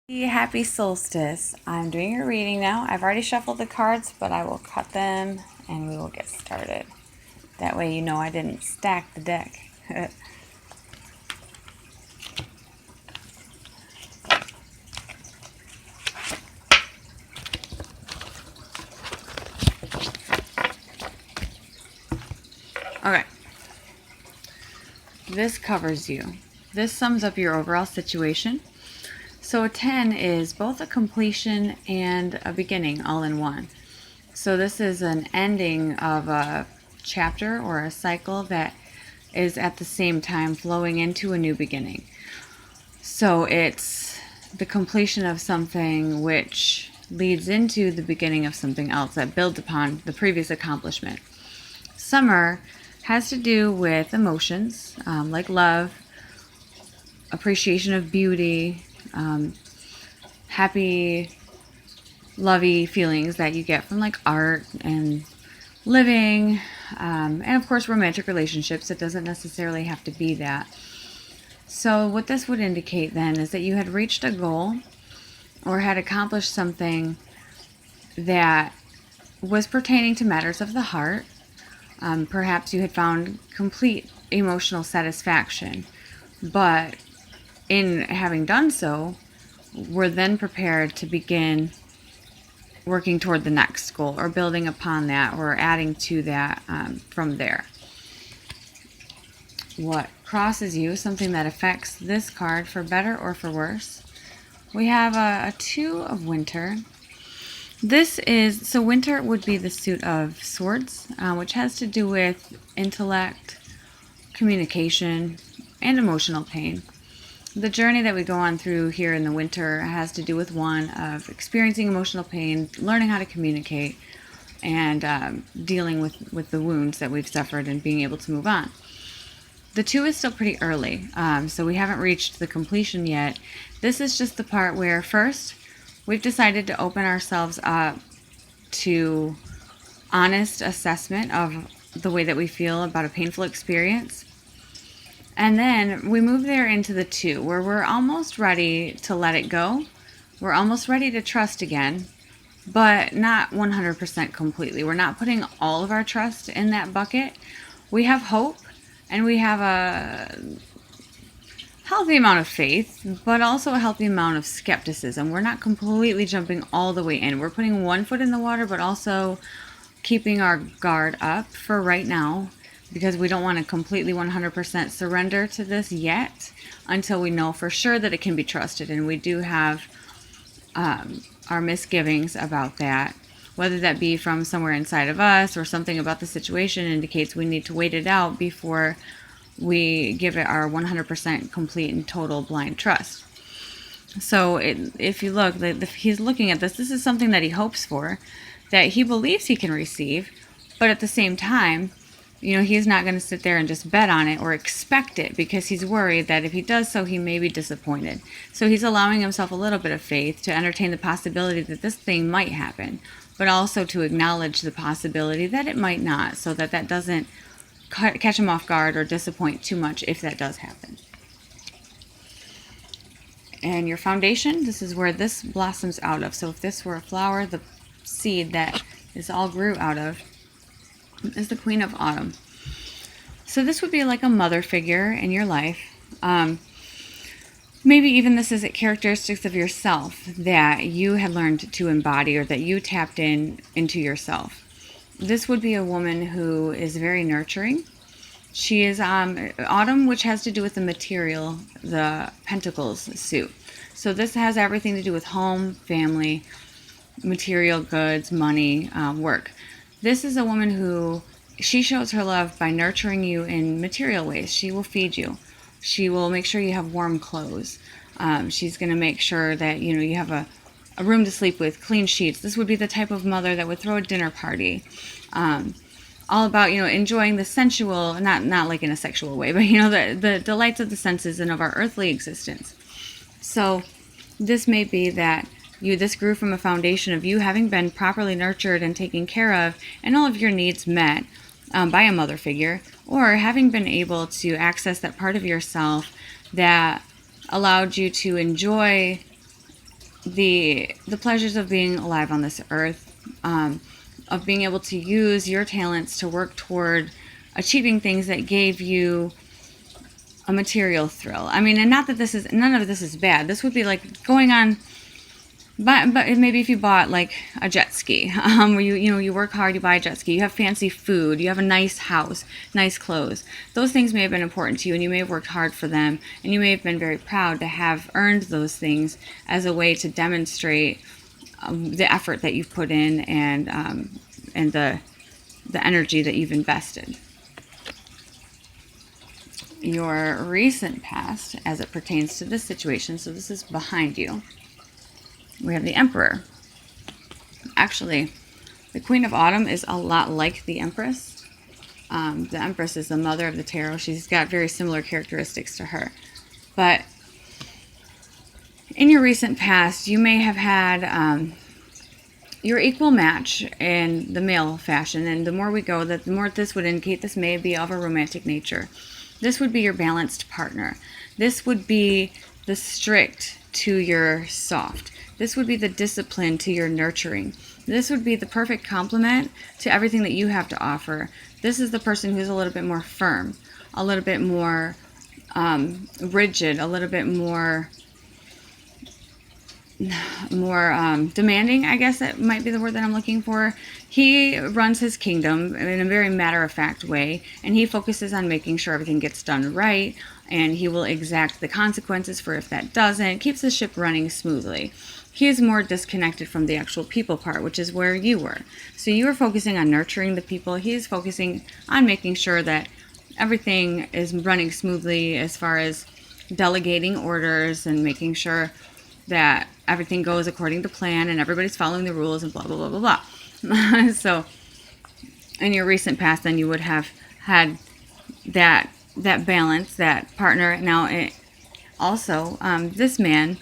Happy solstice. I'm doing your reading now. I've already shuffled the cards, but I will cut them and we will get started. That way you know I didn't stack the deck. Okay. This covers you. This sums up your overall situation. So a 10 is both a completion and a beginning all in one. So this is an ending of a chapter or a cycle that is at the same time flowing into a new beginning. So it's the completion of something which leads into the beginning of something else that builds upon the previous accomplishment. Summer has to do with emotions like love, appreciation of beauty, happy, lovey feelings that you get from like art and living, and of course romantic relationships. It doesn't necessarily have to be that. So what this would indicate then is that you had reached a goal or had accomplished something that was pertaining to matters of the heart. Perhaps you had found complete emotional satisfaction, but in having done so, we're then prepared to begin working toward the next goal or building upon that or adding to that from there. What crosses you, something that affects this card for better or for worse. We have a 2 of winter. So winter would be the suit of swords, which has to do with intellect, communication, and emotional pain. The journey that we go on through here in the winter has to do with one of experiencing emotional pain, learning how to communicate, and dealing with the wounds that we've suffered and being able to move on. The 2 is still pretty early, so we haven't reached the completion yet. This is just the part where first we've decided to open ourselves up to honest assessment of the way that we feel about a painful experience. And then we move there into the 2, where we're almost ready to let it go. We're almost ready to trust again, but not 100% completely. We're not putting all of our trust in that bucket. We have hope, and we have a healthy amount of faith, but also a healthy amount of skepticism. We're not completely jumping all the way in. We're putting one foot in the water, but also keeping our guard up for right now, because we don't want to completely 100% surrender to this yet until we know for sure that it can be trusted. And we do have our misgivings about that, whether that be from somewhere inside of us or something about the situation indicates we need to wait it out before we give it our 100% complete and total blind trust. So if you look, he's looking at this is something that he hopes for, that he believes he can receive, but at the same time, he's not going to sit there and just bet on it or expect it, because he's worried that if he does so, he may be disappointed. So he's allowing himself a little bit of faith to entertain the possibility that this thing might happen, but also to acknowledge the possibility that it might not, so that doesn't catch him off guard or disappoint too much if that does happen. And your foundation, this is where this blossoms out of. So if this were a flower, the seed that this all grew out of is the Queen of Autumn. So this would be like a mother figure in your life. Maybe even this is characteristics of yourself that you had learned to embody or that you tapped into yourself. This would be a woman who is very nurturing. She is Autumn, which has to do with the material, the Pentacles suit. So this has everything to do with home, family, material goods, money, work. This is a woman who, she shows her love by nurturing you in material ways. She will feed you. She will make sure you have warm clothes. She's going to make sure that, you have a room to sleep with, clean sheets. This would be the type of mother that would throw a dinner party. All about, enjoying the sensual, not like in a sexual way, but, the delights of the senses and of our earthly existence. So this may be that this grew from a foundation of you having been properly nurtured and taken care of, and all of your needs met by a mother figure, or having been able to access that part of yourself that allowed you to enjoy the pleasures of being alive on this earth, of being able to use your talents to work toward achieving things that gave you a material thrill. I mean, and not that this is, none of this is bad. This would be like going on, but maybe if you bought like a jet ski, where you work hard, you buy a jet ski, you have fancy food, you have a nice house, nice clothes. Those things may have been important to you, and you may have worked hard for them, and you may have been very proud to have earned those things as a way to demonstrate the effort that you've put in, and the energy that you've invested. Your recent past, as it pertains to this situation, so this is behind you. We have the Emperor. Actually, the Queen of Autumn is a lot like the Empress. The Empress is the mother of the tarot. She's got very similar characteristics to her. But in your recent past, you may have had your equal match in the male fashion. And the more we go, the more this would indicate this may be of a romantic nature. This would be your balanced partner. This would be the strict to your soft. This would be the discipline to your nurturing. This would be the perfect complement to everything that you have to offer. This is the person who's a little bit more firm, a little bit more rigid, a little bit more demanding, I guess that might be the word that I'm looking for. He runs his kingdom in a very matter-of-fact way, and he focuses on making sure everything gets done right, and he will exact the consequences for if that doesn't. Keeps the ship running smoothly. He is more disconnected from the actual people part, which is where you were. So you were focusing on nurturing the people. He is focusing on making sure that everything is running smoothly as far as delegating orders and making sure that everything goes according to plan and everybody's following the rules and blah, blah, blah, blah, blah. So in your recent past, then you would have had that balance, that partner. Now, this man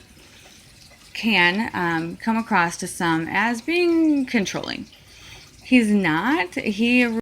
can come across to some as being controlling. He's not. He